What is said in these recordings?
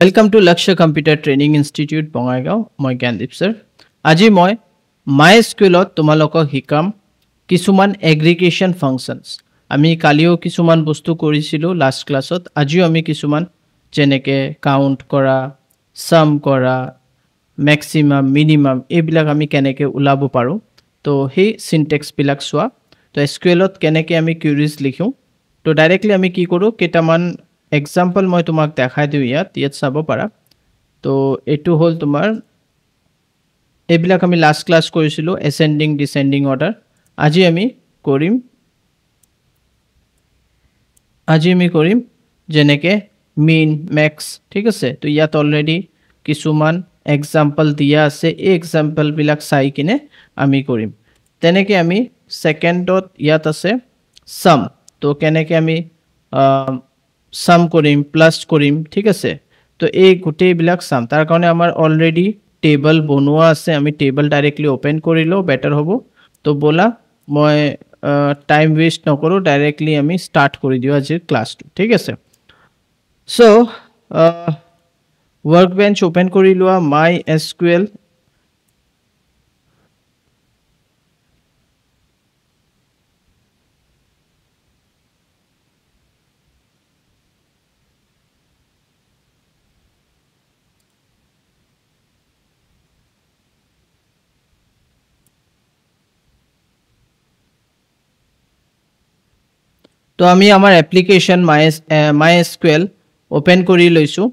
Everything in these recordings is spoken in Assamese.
Welcome to Lakshya Computer Training Institute, Bongaigaon. Moi Gyandeep sir. Aji moi MySQL tumalokok hikam kisuman aggregation functions. Ami kalio kisuman bostu korisilu last classot. Ajiও ami kisuman jeneke count kora, sum kora, maximum, minimum ebilak ami keneke ulabo paru. To he syntax bilak soa. To SQL ot keneke ami queries likhu. To directly ami ki koru ketaman example মই তোমাক দেখাই দিও ইয়াত চাব পাৰা তো এটো হল তোমাৰ এবিলাক আমি লাস্ট ক্লাস কৰিছিলো ascending descending order আজি আমি কৰিম যেনেকে mean max ঠিক আছে তো ইয়াত অলৰেডি কিছুমান এক্সাম্পল দিয়া আছে এই এক্সাম্পল বিলাক চাই কিনে আমি কৰিম তেনেকে আমি সেকেন্ডত ইয়াত আছে sum তো কেনেকে আমি sum করিম প্লাস করিম ঠিক আছে তো এই গুটে বিলাক সাম তার কারণে আমার অলরেডি টেবল বনোয়া আছে আমি টেবল ডাইরেক্টলি ওপেন করিলো বেটার হবে তো বলা মই টাইম ওয়েস্ট নকৰো ডাইৰেক্টলি আমি স্টাৰ্ট কৰি দিও আজি ক্লাস ঠিক আছে সো ওয়াৰ্কবেঞ্চ ওপেন কৰি লোৱা MySQL তো আমি আমাৰ এপ্লিকেশন MySQL ওপেন কৰি লৈছো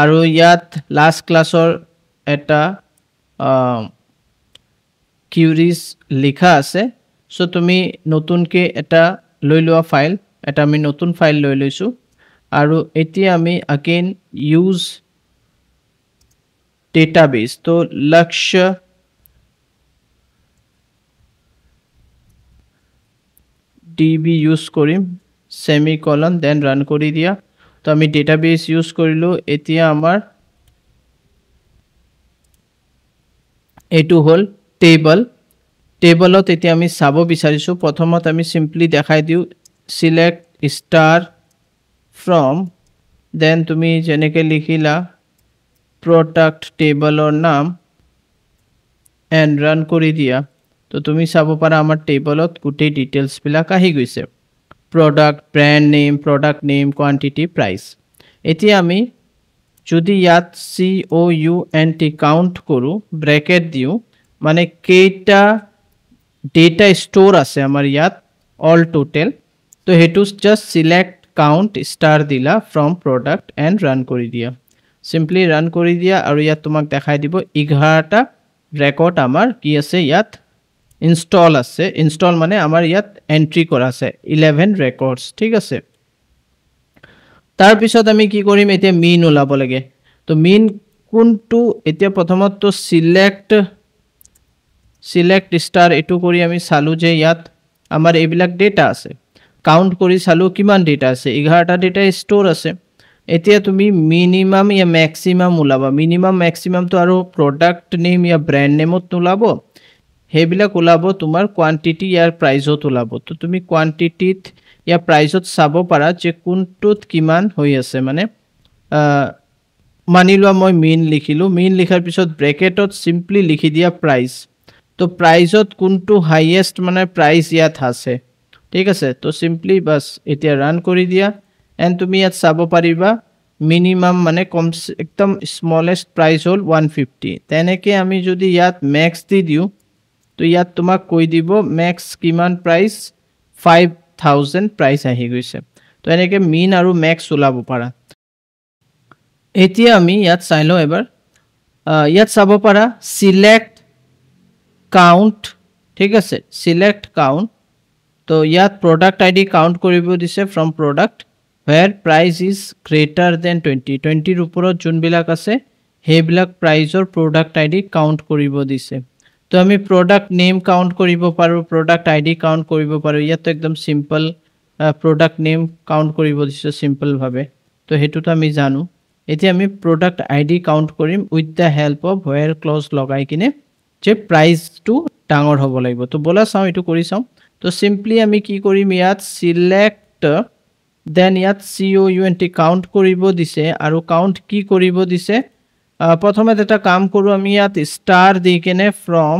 আৰু ইয়াত লাস্ট ক্লাসৰ এটা queries লিখা আছে সো তুমি নতুনকে এটা লৈ লোৱা ফাইল এটা আমি নতুন ফাইল লৈ লৈছো আৰু এতিয়া আমি again use database তো লক্ষ্য db use কৰিম semicolon then run কৰি দিয়া তো আমি database use কৰিলো এতিয়া আমাৰ এটো হল টেবলত এতিয়া আমি চাব বিচাৰিছো প্ৰথমত আমি সিম্পলি দেখাই দিও select star from then তুমি যেনেকে লিখিলা product টেবলৰ নাম and run কৰি দিয়া তো তুমি চাব পাৰা আমাৰ টেবলত গুটেই ডিটেইলস বিলাক আহি গৈছে product brand name quantity price এতিয়া আমি যদি ইয়াত count count কৰো ব্ৰ্যাকেট দিও মানে কেইটা ডেটা স্টোৰ আছে আমাৰ ইয়াত all total তো হেতু just select count star দিলা from product and run কৰি দিয়া simply run কৰি দিয়া আৰু ইয়াত তোমাক দেখাই দিব 11টা ৰেকৰ্ড আমাৰ কি আছে ইয়াত install আছে install মানে আমাৰ ইয়াত এন্ট্ৰি কৰা আছে 11 ৰেকৰ্ডস ঠিক আছে তাৰ পিছত আমি কি কৰিম এতিয়া mean ওলাব লাগে তো mean কোনটো এতিয়া প্ৰথমত তো select star এটো কৰি আমি চালু যে ইয়াত আমাৰ এইবিলাক ডেটা আছে কাউন্ট কৰি চালু কিমান ডেটা আছে 11টা ডেটা স্টোর আছে এতিয়া তুমি মিনিমাম ইয়া ম্যাক্সিমাম ওলাবা মিনিমাম ম্যাক্সিমাম তো আৰু প্ৰোডাক্ট নেম ইয়া ব্ৰ্যান্ড নেমত ওলাবো হেবিলাক ওলাবো তোমাৰ কোয়ান্টিটি ইয়াৰ প্ৰাইসত ওলাবো তো তুমি কোয়ান্টিটিত ইয়া প্ৰাইসত চাব পাৰা যে কোনটোত কিমান হৈ আছে মানে মানিলোৱা মই মিন লিখিলো মিন লিখাৰ পিছত ব্ৰ্যাকেটত সিম্পলি লিখি দিয়া প্ৰাইস তো প্ৰাইসত কোনটো হাইয়েস্ট মানে প্ৰাইস ইয়াত আছে ঠিক আছে তো সিম্পলি বাস এতিয়া ৰান কৰি দিয়া এন্ড তুমি ইয়াত চাব পাৰিবা মিনিমাম মানে কম একদম স্মলেস্ট প্ৰাইস হল 150 তেনেকে আমি যদি ইয়াত ম্যাক্স দি দিও তো ইয়াত তোমাক কৈ দিব ম্যাক্স কিমান প্ৰাইস 5000 প্ৰাইস আহি গৈছে তো এনেকে মিন আৰু ম্যাক্স ওলাব পাৰা এতিয়া আমি ইয়াত চাইলো এবাৰ ইয়াত চাব পাৰা select count ঠিক আছে select count তো ইয়াত product id count কৰিব দিছে from product where price is greater than 20 ৰ ওপৰত যোনবিলাক আছে হেবিলাক প্ৰাইসৰ product id count কৰিব দিছে তো আমি product name count কৰিব পাৰো product id count কৰিব পাৰো ইয়াত একদম সিম্পল product name count কৰিব দিছে সিম্পল ভাবে তো হেতুটো আমি জানো এতিয়া আমি product id count কৰিম with the help of where clause লগাই কিনে যে price to ডাঙৰ হ'ব লাগিব তো বলা চাও এটো কৰি চাও তো সিম্পলি আমি কি কৰিম ইয়াত select দেন ইয়াত COUNT কাউণ্ট কৰিব দিছে আৰু কাউণ্ট কি কৰিব দিছে প্ৰথমে এটা কাম কৰোঁ আমি ইয়াত ষ্টাৰ দি কেনে ফ্ৰম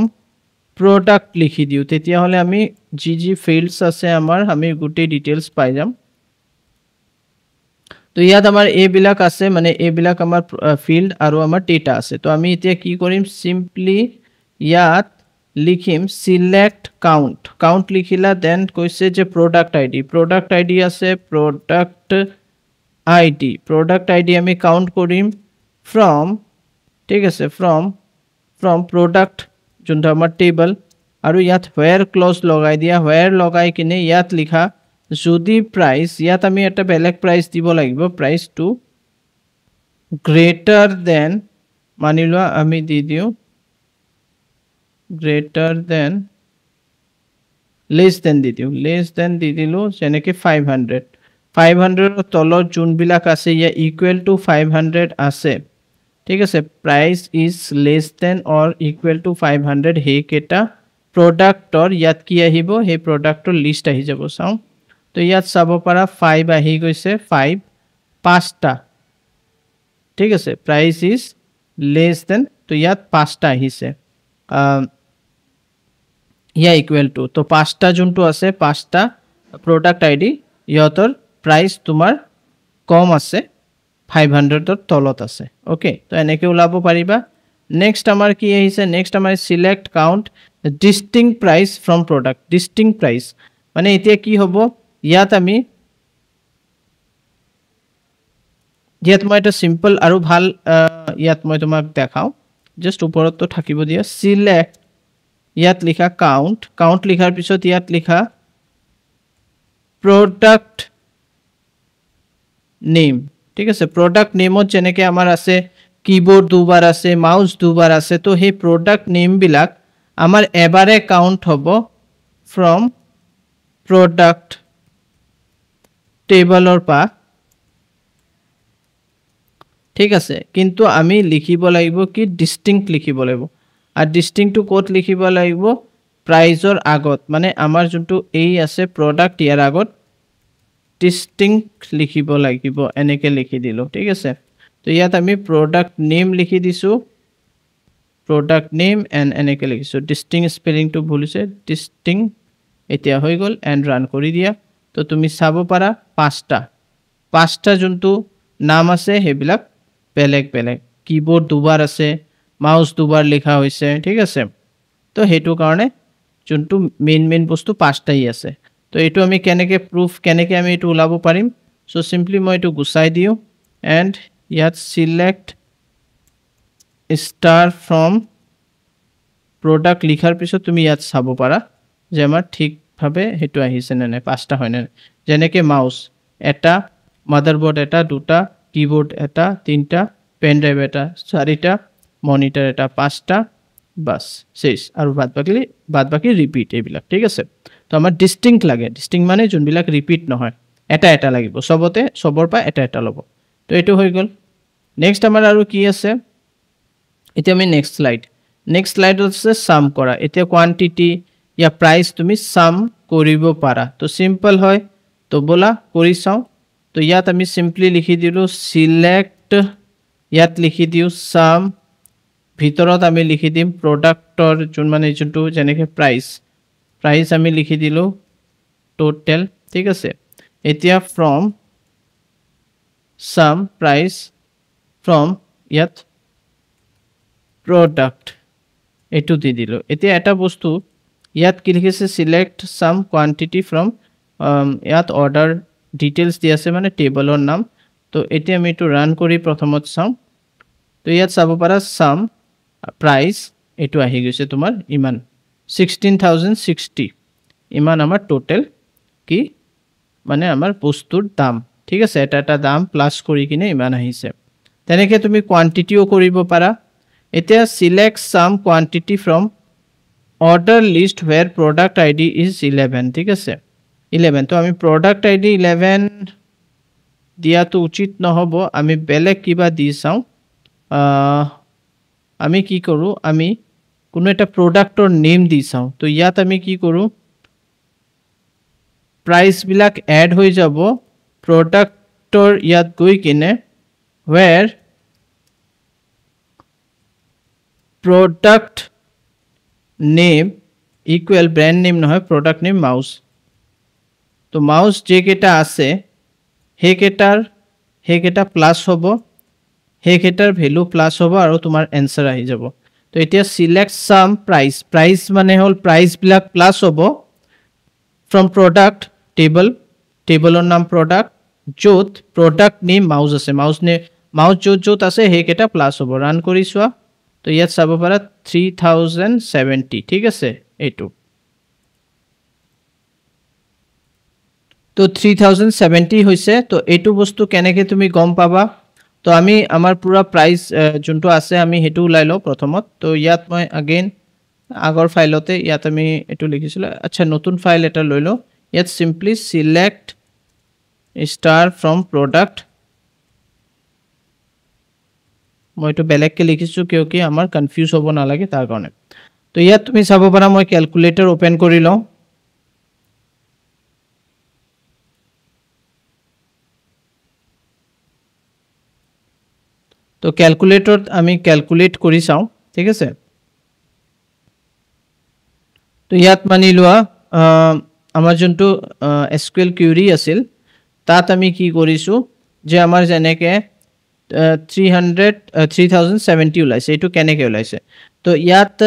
প্ৰডাক্ট লিখি দিওঁ তেতিয়াহ'লে আমি যি ফিল্ডছ আছে আমাৰ আমি গোটেই ডিটেইলছ পাই যাম তো ইয়াত আমাৰ এইবিলাক আছে মানে এইবিলাক আমাৰ ফিল্ড আৰু আমাৰ ডেটা আছে তো আমি এতিয়া কি কৰিম সিম্পলি ইয়াত লিখিম সিলেক্ট কাউণ্ট লিখিলা দেন কৈছে যে প্ৰডাক্ট আইডি আছে প্ৰডাক্ট আইডি আমি কাউণ্ট কৰিম ফ্ৰম ঠিক আছে ফ্ৰম প্ৰডাক্ট যোনটো আমাৰ টেবল আৰু ইয়াত where ক্লজ লগাই দিয়া where লগাই কিনে ইয়াত লিখা যদি প্রাইস ইয়াত আমি এটা বেলেগ প্রাইস দিব লাগিব প্রাইস টু গ্রেটার দেন মানিলোৱা আমি দি দিও গ্ৰেটাৰ দেন লেস দেন দি দিলো যেনেকে 500 500 ৰ তলত যোনবিলাক আছে ইয়া ইকুৱেল টু 500 আছে ঠিক আছে price is less than or equal to 500 হে কেটা প্ৰডাক্টৰ ইয়াত কি আহিব হে প্ৰডাক্টৰ লিষ্ট আহি যাব চাও তো ইয়াত চাব পাৰা 5 আহি গৈছে 5 পাঁচটা ঠিক আছে প্ৰাইস ইজ লেস দেন তো ইয়াত পাঁচটা আহিছে ইয়া ইকুৱেল টু তো পাঁচটা যোনটো আছে পাঁচটা প্ৰডাক্ট আইডি ইয়তৰ প্ৰাইস তোমাৰ কম আছে 500 ৰ তলত আছে ওকে তো এনেকে উলাব পাৰিবা নেক্সট আমাৰ কি আহিছে নেক্সট আমাৰ select count distinct price from product distinct price মানে এতিয়া কি হ'ব ইয়াত আমি ইয়াত মই এটা সিম্পল আৰু ভাল ইয়াত মই তোমাক দেখাও জাস্ট ওপৰত তো থাকিব দিয়া সিলেক্ট ইয়াত লিখা কাউন্ট লিখাৰ পিছত ইয়াত লিখা প্ৰডাক্ট নেম ঠিক আছে প্ৰডাক্ট নেমত যেনেকে আমাৰ আছে কিবোৰ্ড দুবাৰ আছে মাউস দুবাৰ আছে তো হে প্ৰোডাক্ট নেম বিলাক আমাৰ এবাৰে কাউন্ট হবো ফ্ৰম প্ৰোডাক্ট টেবলৰ পা ঠিক আছে কিন্তু আমি লিখিব লাগিব কি ডিস্টিংক্ট লিখিব লাগিব আর ডিস্টিংক্ট টু কোড লিখিব লাগিব প্ৰাইজৰ আগত মানে আমাৰ যোনটো এই আছে প্ৰোডাক্ট ইয়াৰ আগত ডিস্টিংক্ট লিখিব লাগিব এনেকে লিখি দিলো ঠিক আছে তো ইয়াত আমি প্রোডাক্ট নেম লিখি দিছো প্রোডাক্ট নেম এন্ড এনেকে লিখিছো ডিস্টিংক্ট স্পেলিং টু ভুলিছে ডিস্টিংক্ট এতিয়া হৈ গল এন্ড ৰান কৰি দিয়া তো তুমি চাব পাৰা পাঁচটা যোনটো নাম আছে হেবিলাক বেলেগ কিবোৰ্ড দুবাৰ আছে মাউস দুবাৰ লিখা হৈছে ঠিক আছে তো হেতু কাৰণে যোনটো মেইন বস্তু পাঁচটাই আছে তো এটো আমি কেনেকে প্ৰুফ কেনেকে আমি এটো উলাব পাৰিম সো সিম্পলি মই এটো গুছাই দিও এন্ড ইয়াত সিলেক্ট স্টাৰ ফ্ৰম প্ৰোডাক্ট লিখাৰ পিছত তুমি ইয়াত চাব পাৰা যে আমাৰ ঠিক ভাবে হেতু আহিছে নে পাঁচটা হয় না যেনেকে মাউস এটা মাদারবোর্ড এটা দুটা কিবোর্ড এটা তিনটা পেন ড্রাইভ এটা চাৰিটা মনিটৰ এটা পাঁচটা বাস শেষ আৰু বাদ বাকি ৰিপিট এইবিলাক ঠিক আছে তো আমাৰ ডিস্টিংক্ট লাগে ডিস্টিংক্ট মানে যোনবিলাক ৰিপিট নহয় এটা লাগিব সবৰ পা এটা লব তো এটো হৈ গল নেক্সট আমাৰ আৰু কি আছে এতিয়া আমি নেক্সট স্লাইড আছে সাম কৰা এতিয়া কোয়ান্টিটি या प्राइस তুমি সাম কৰিব পাৰা তো সিম্পল হয় তো বলা কৰি চাও তো ইয়াত আমি সিম্পলি লিখি দিলো সিলেক্ট ইয়াত লিখি দিও সাম ভিতৰত আমি লিখি দিম প্ৰডাক্টৰ যোন মানে যোনটো যেনেকে প্ৰাইস আমি লিখি দিলো টোটাল ঠিক আছে এতিয়া ফ্ৰম সাম প্ৰাইস ফ্ৰম ইয়াত প্রোডাক্ট এটো দি দিলো এতিয়া এটা বস্তু ইয়াত কি লিখিছে সিলেক্ট সাম কোয়ান্টিটি ফ্রম ইয়াত অর্ডার ডিটেইলস দি আছে মানে টেবলৰ নাম তো এতিয়া আমি এটো ৰান কৰি প্ৰথমত চাম তো ইয়াত চাব পাৰা সাম প্ৰাইস এটো আহি গৈছে তোমাৰ ইমান 16060 ইমান আমাৰ টোটাল কি মানে আমাৰ বস্তুৰ দাম ঠিক আছে এটা দাম প্লাস কৰি কিনে ইমান আহিছে তেনেকে তুমি কোয়ান্টিটিও কৰিব পাৰা এতিয়া select sum quantity from order list where product id is 11 ঠিক আছে 11 তো আমি product id 11 দিয়া তো উচিত নহব আমি বেলেগ কিবা দি চাও আমি কি কৰো আমি কোনো এটা প্ৰডাক্টৰ নেম দি চাও তো ইয়াত আমি কি কৰো প্ৰাইস বিলাক এড হৈ যাব প্ৰডাক্টৰ ইয়াত গৈ কিনে where product name equal brand name নহয় product name mouse তো মাউস যে কেটা আছে হেকেটা প্লাস হ'ব হেকেটাৰ ভ্যালু প্লাস হ'ব আৰু তোমাৰ आंसर আহি যাব তো এতিয়া সিলেক্ট সাম প্ৰাইস মানে হল প্ৰাইস বিলাক প্লাস হ'ব from product টেবলৰ নাম product য'ত product name mouse আছে mouse য'ত আছে হেকেটা প্লাস হ'ব ৰান কৰি চোৱা তো ইয়াত চাব পাৰা 3070 ঠিক আছে এইটো তো 3070 হৈছে তো এইটো বস্তু কেনেকে তুমি গম পাবা তো আমি আমাৰ পুৰা প্ৰাইস যোনটো আছে আমি হেতু উলাই লও প্ৰথমত তো ইয়াত মই अगेन আগৰ ফাইলতে ইয়াত আমি এটো লিখিছিল আচ্ছা নতুন ফাইল এটা লৈ লও ইয়াত simply select star from product মই তো বেলেগকে লিখিছো কিয়কি আমাৰ কনফিউজ হ'ব না লাগে তাৰ কাৰণে তো ইয়াত তুমি চাব পাৰা মই ক্যালকুলেটৰ ওপেন কৰি লও তো ক্যালকুলেটৰ আমি ক্যালকুলেট কৰি চাও ঠিক আছে তো ইয়াত মানি লোৱা আমাৰ যোনটো এসকিউএল কিউৰি আছিল তাত আমি কি কৰিছো যে আমাৰ জেনেকে 3070 ওলাইছে এটো কেনেকে ওলাইছে তো ইয়াত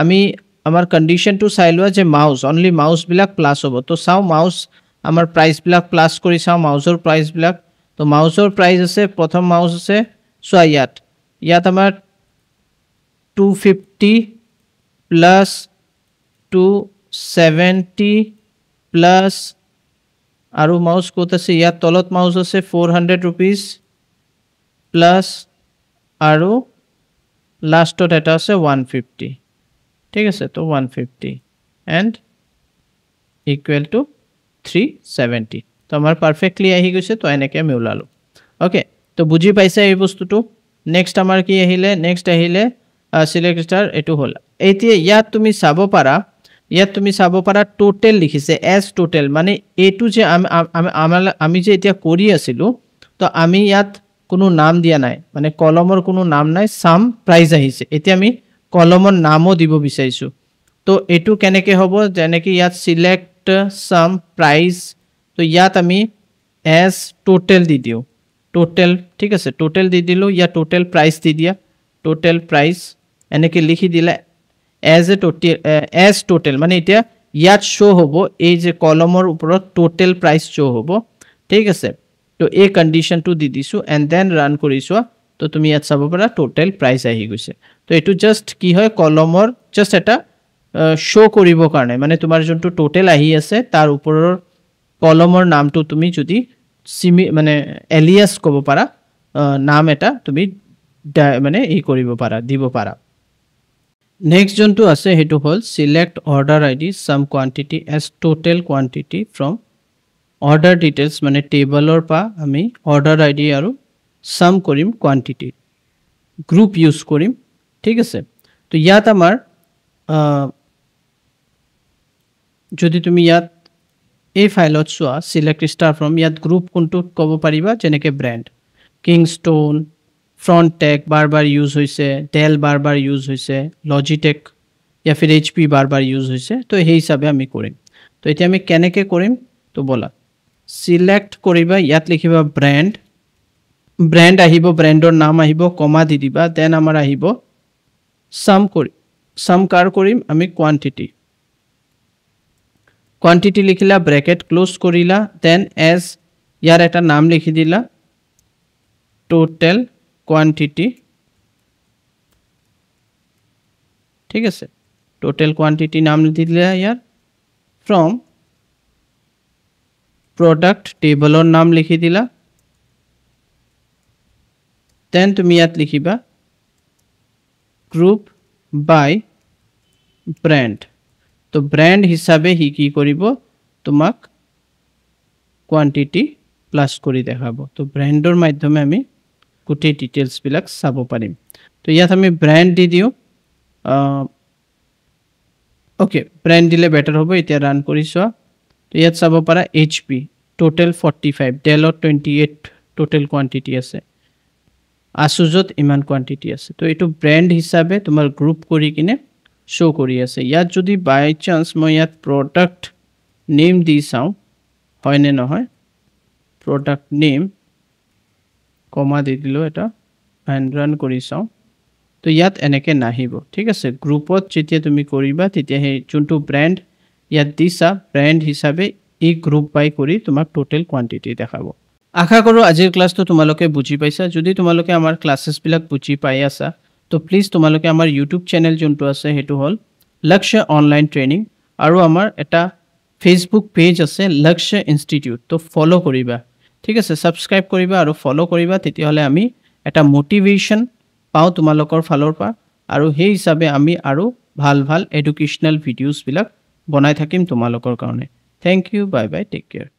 আমি আমাৰ কন্ডিশনটো চাই লোৱা যে মাউস অনলি মাউস বিলাক প্লাস হ'ব তো চাও মাউস আমাৰ প্ৰাইস বিলাক প্লাস কৰি চাও মাউসৰ প্ৰাইস বিলাক তো মাউসৰ প্ৰাইস আছে প্ৰথম মাউস আছে সো ইয়াত আমাৰ 250 প্লাস 270 প্লাস আৰু মাউস কত আছে ইয়াত তলত মাউস আছে 400 रुपीस প্লাস আৰু লাস্টত এটা আছে 150 ঠিক আছে তো 150 এন্ড ইকুয়াল টু 370 তো আমাৰ পারফেক্টলি আহি গৈছে তো এনেকে আমি উলালো ওকে তো বুজি পাইছে এই বস্তুটো নেক্সট আমাৰ কি আহিলে নেক্সট আহিলে সিলেক্ট স্টাৰ এটো হল এতিয়া ইয়াত তুমি চাব পাৰা টোটাল লিখিছে এস টোটাল মানে এটো যে আমি যে এতিয়া কৰি আছিলো তো আমি ইয়াত কোনো নাম দিয়া নাই মানে কলমৰ কোনো নাম নাই সাম প্ৰাইস আহিছে এতিয়া আমি কলমৰ নামও দিব বিচাৰিছো তো এটো কেনেকে হ'ব যেনেকি ইয়াত সিলেক্ট সাম প্রাইস তো ইয়াত আমি এস টোটাল দি দিও টোটাল ঠিক আছে টোটাল দি দিলো ইয়া টোটাল প্রাইস দি দিয়া টোটাল প্রাইস এনেকে লিখি দিলা এজ টোটাল মানে এতিয়া ইয়াত শো হবো এই যে কলমৰ ওপৰত টোটাল প্রাইস শো হবো ঠিক আছে তো এই কন্ডিশনটো দি দিছো এন্ড দেন রান কৰিছো তো তুমি ইয়াত চাব পাৰা টোটাল প্ৰাইস আহি গৈছে তো এটো জাস্ট কি হয় কলমৰ জাস্ট এটা শো কৰিব কাৰণে মানে তোমাৰ যোনটো টোটাল আহি আছে তাৰ ওপৰৰ কলমৰ নামটো তুমি যদি মানে এলিয়াস কব পাৰা নাম এটা তুমি মানে এই কৰিব পাৰা দিব পাৰা নেক্সট যোনটো আছে হেতু হল select order ID sum quantity as total quantity from order details মানে টেবলৰ পা আমি অৰ্ডাৰ আইডি আৰু সাম কৰিম কোয়ান্টিটি গ্ৰুপ ইউজ কৰিম ঠিক আছে তো ইয়াত আমাৰ যদি তুমি ইয়াত এই ফাইলত চোৱা সিলেক্ট স্টাৰ ফ্ৰম ইয়াত গ্ৰুপ কোনটো কব পাৰিবা যেনেকে ব্র্যান্ড কিংস্টোন ফ্রন্টেক বারবার ইউজ হইছে ডেল বারবার ইউজ হইছে লজিটেক या फिर এইচপি বারবার ইউজ হইছে তো এই হিসাবে আমি কৰিম তো এতিয়া আমি কেনেকে কৰিম তো বলা সিলেক্ট কৰিবা ইয়াত লিখিবা ব্ৰ্যান্ড আহিব ব্ৰ্যান্ডৰ নাম আহিব কমা দি দিবা দেন আমাৰ আহিব সাম কাৰ কৰিম আমি কোয়ান্টিটি লিখিলা ব্ৰ্যাকেট ক্লোজ কৰিলা দেন এজ ইয়াৰ এটা নাম লিখি দিলা টোটাল কোয়ান্টিটি ঠিক আছে টোটাল কোয়ান্টিটি নাম দিলা ইয়ার ফ্রম প্রোডাক্ট টেবলৰ নাম লিখি দিলা দেন তুমি ইয়াত লিখিবা গ্ৰুপ বাই ব্ৰ্যান্ড তো ব্ৰ্যান্ড হিসাবে হি কি কৰিব তোমাক কোয়ান্টিটি প্লাস কৰি দেখাবো তো ব্ৰ্যান্ডৰ মাধ্যমে আমি গোটেই ডিটেইলস বিলাক চাব পাৰিম তো ইয়াত আমি ব্ৰ্যান্ড দি দিও ওকে ব্ৰ্যান্ড দিলে বেটাৰ হবে এতিয়া ৰান কৰিছো তো ইয়াত চাব পাৰা টোটেল 45 ডেলত 28 টোটেল কোৱান্টিটি আছে আসুজত ইমান কোৱান্টিটি আছে তো এইটো ব্ৰ্যান্ড হিসাবে তোমাৰ গ্ৰুপ কৰি কিনে শো কৰি আছে ইয়াত যদি বাই চান্স মই ইয়াত প্ৰডাক্ট নেম দি চাও হয় নে নহয় প্ৰডাক্ট নেম কমা দি দিলো এটা এন্ড ৰান কৰি চাও তো ইয়াত এনেকে নাহিব ঠিক আছে গ্ৰুপত যেতিয়া তুমি কৰিবা তেতিয়া হে যোনটো ব্ৰ্যান্ড ইয়াত দিছা ব্ৰ্যান্ড হিসাবে এই গ্ৰুপ বাই কৰি তোমাক টোটেল কোৱান্টিটি দেখাব আশা কৰো আজিৰ ক্লাছটো তোমালোকে বুজি পাইছা যদি তোমালোকে আমাৰ ক্লাसेस বিলাক বুজি পাই আছা তো প্লিজ তোমালোকে আমাৰ ইউটিউব চেনেল যোনটো আছে হেতু হল লক্ষ্য অনলাইন ট্ৰেনিং আৰু আমাৰ এটা ফেসবুক পেজ আছে লক্ষ্য ইনষ্টিটিউট তো ফলো কৰিবা ঠিক আছে সাবস্ক্ৰাইব কৰিবা আৰু ফলো কৰিবা তেতিয়া হলে আমি এটা মোটিভেশন পাও তোমালোকৰ ফালৰ পৰা আৰু সেই হিচাপে আমি আৰু ভাল ভাল এডুকেশনাল ভিডিওস বিলাক বনাই থাকিম তোমালোকৰ কাৰণে thank you bye bye take care